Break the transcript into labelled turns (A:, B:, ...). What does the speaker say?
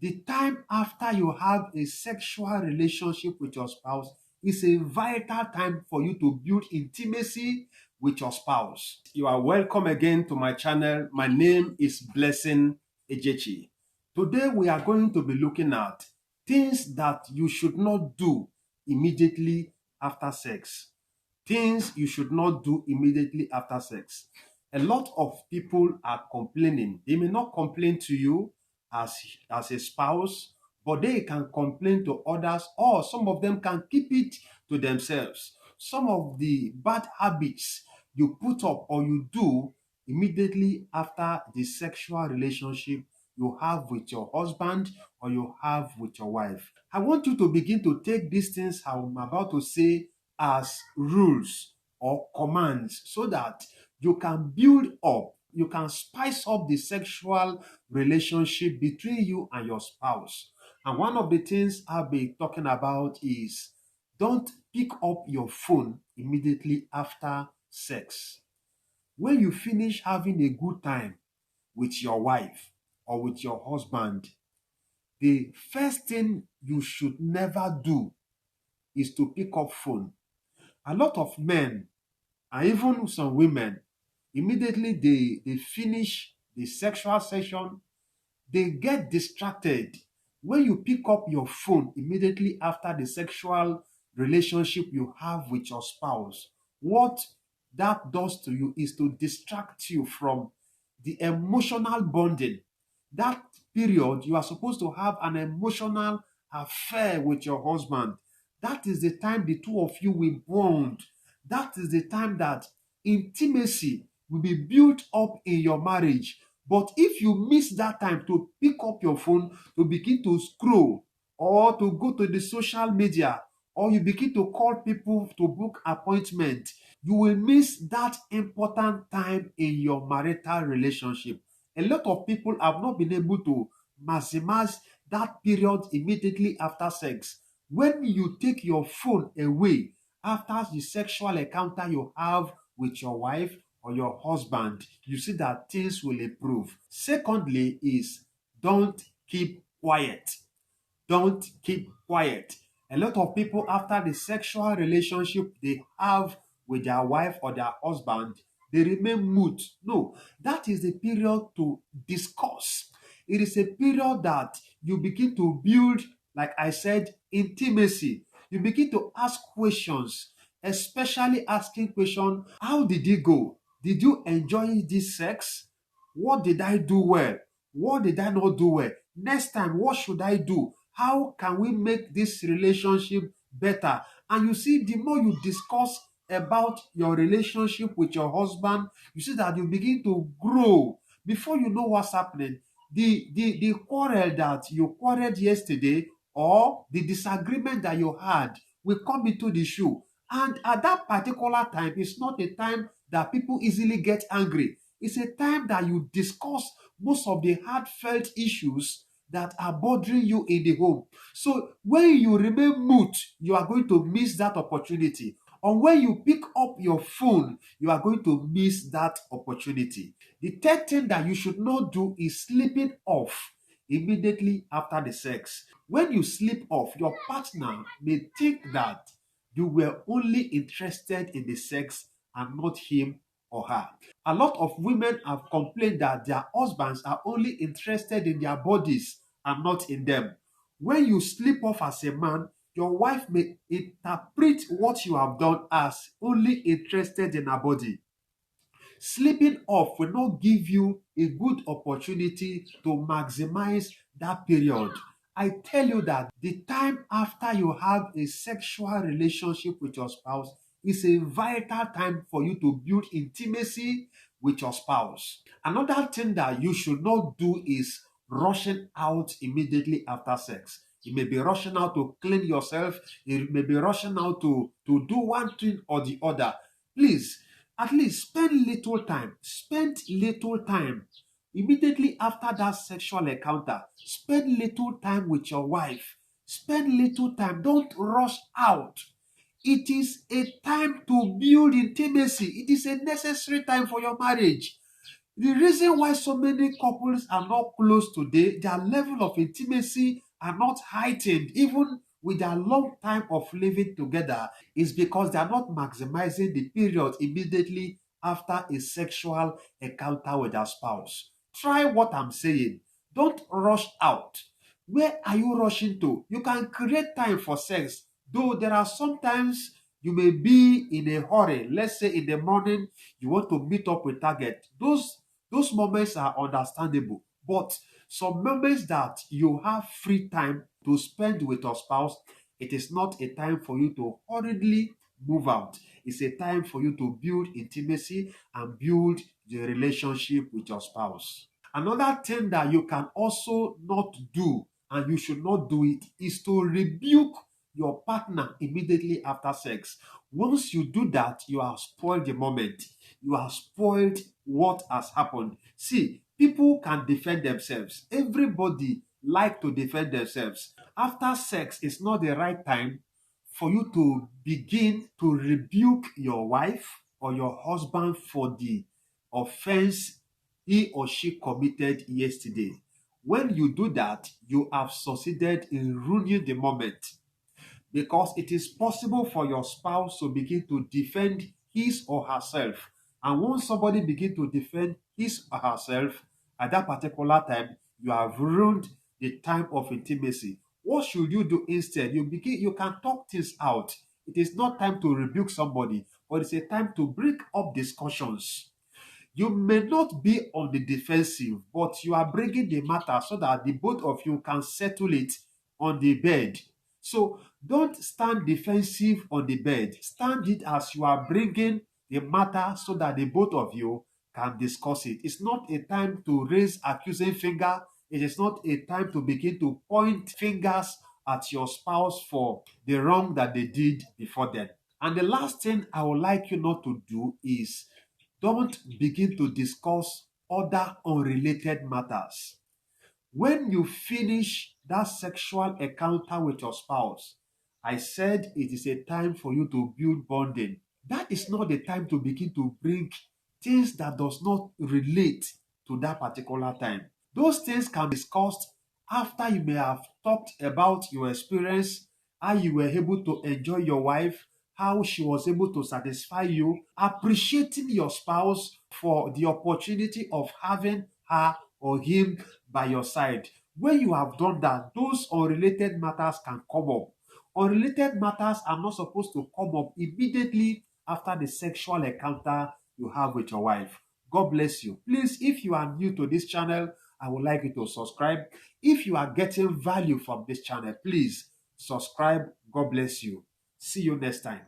A: The time after you have a sexual relationship with your spouse is a vital time for you to build intimacy with your spouse. You are welcome again to my channel. My name is Blessing Ejechi. Today we are going to be looking at things that you should not do immediately after sex. Things you should not do immediately after sex. A lot of people are complaining. They may not complain to you as a spouse, but they can complain to others, or some of them can keep it to themselves. Some of the bad habits you put up or you do immediately after the sexual relationship you have with your husband or you have with your wife. I want you to begin to take these things I'm about to say as rules or commands so that you can build up, you can spice up the sexual relationship between you and your spouse. And one of the things I'll be talking about is don't pick up your phone immediately after sex. When you finish having a good time with your wife or with your husband, the first thing you should never do is to pick up phone. A lot of men and even some women, immediately they finish the sexual session, they get distracted. When you pick up your phone immediately after the sexual relationship you have with your spouse, what that does to you is to distract you from the emotional bonding. That period, you are supposed to have an emotional affair with your husband. That is the time the two of you will bond. That is the time that intimacy will be built up in your marriage. But if you miss that time to pick up your phone, to begin to scroll, or to go to the social media, or you begin to call people to book appointment, you will miss that important time in your marital relationship. A lot of people have not been able to maximize that period immediately after sex. When you take your phone away after the sexual encounter you have with your wife or your husband, you see that things will improve. Secondly is don't keep quiet. Don't keep quiet. A lot of people, after the sexual relationship they have with their wife or their husband, they remain mute. No, that is the period to discuss. It is a period that you begin to build, like I said, intimacy. You begin to ask questions, especially asking questions: how did it go? Did you enjoy this sex? What did I do well? What did I not do well? Next time, what should I do? How can we make this relationship better? And you see, the more you discuss about your relationship with your husband, you see that you begin to grow. Before you know what's happening, the quarrel that you quarreled yesterday or the disagreement that you had will come into the show. And at that particular time, it's not a time that people easily get angry. It's a time that you discuss most of the heartfelt issues that are bothering you in the home. So when you remain mute, you are going to miss that opportunity. Or when you pick up your phone, you are going to miss that opportunity. The third thing that you should not do is sleeping off immediately after the sex. When you sleep off, your partner may think that you were only interested in the sex and not him or her. A lot of women have complained that their husbands are only interested in their bodies and not in them. When you sleep off as a man, your wife may interpret what you have done as only interested in her body. Sleeping off will not give you a good opportunity to maximize that period. I tell you that the time after you have a sexual relationship with your spouse is a vital time for you to build intimacy with your spouse. Another thing that you should not do is rushing out immediately after sex. You may be rushing out to clean yourself. You may be rushing out to do one thing or the other. Please, at least spend little time. Spend little time immediately after that sexual encounter. Spend little time with your wife. Spend little time. Don't rush out. It is a time to build intimacy. It is a necessary time for your marriage. The reason why so many couples are not close today, their level of intimacy are not heightened, even with their long time of living together, is because they are not maximizing the period immediately after a sexual encounter with their spouse. Try what I'm saying. Don't rush out. Where are you rushing to? You can create time for sex, though there are sometimes you may be in a hurry. Let's say in the morning, you want to meet up with target. Those moments are understandable, but some moments that you have free time to spend with your spouse, it is not a time for you to hurriedly move out. It's a time for you to build intimacy and build the relationship with your spouse. Another thing that you can also not do, and you should not do it, is to rebuke your partner immediately after sex. Once you do that, you have spoiled the moment. You have spoiled what has happened. See, people can defend themselves. Everybody like to defend themselves. After sex, it's not the right time for you to begin to rebuke your wife or your husband for the offense he or she committed yesterday. When you do that, you have succeeded in ruining the moment, because it is possible for your spouse to begin to defend his or herself. And once somebody begin to defend his or herself, at that particular time, you have ruined the time of intimacy. What should you do instead? You can talk things out. It is not time to rebuke somebody, but it's a time to bring up discussions. You may not be on the defensive, but you are bringing the matter so that the both of you can settle it on the bed. So don't stand defensive on the bed. Stand it as you are bringing the matter so that the both of you can discuss it. It's not a time to raise accusing finger. It is not a time to begin to point fingers at your spouse for the wrong that they did before then. And the last thing I would like you not to do is don't begin to discuss other unrelated matters. When you finish that sexual encounter with your spouse, I said it is a time for you to build bonding. That is not the time to begin to bring things that does not relate to that particular time. Those things can be discussed after you may have talked about your experience, how you were able to enjoy your wife, how she was able to satisfy you, appreciating your spouse for the opportunity of having her or him by your side. When you have done that, those unrelated matters can come up. Unrelated matters are not supposed to come up immediately after the sexual encounter you have with your wife. God bless you. Please, if you are new to this channel, I would like you to subscribe. If you are getting value from this channel, please subscribe. God bless you. See you next time.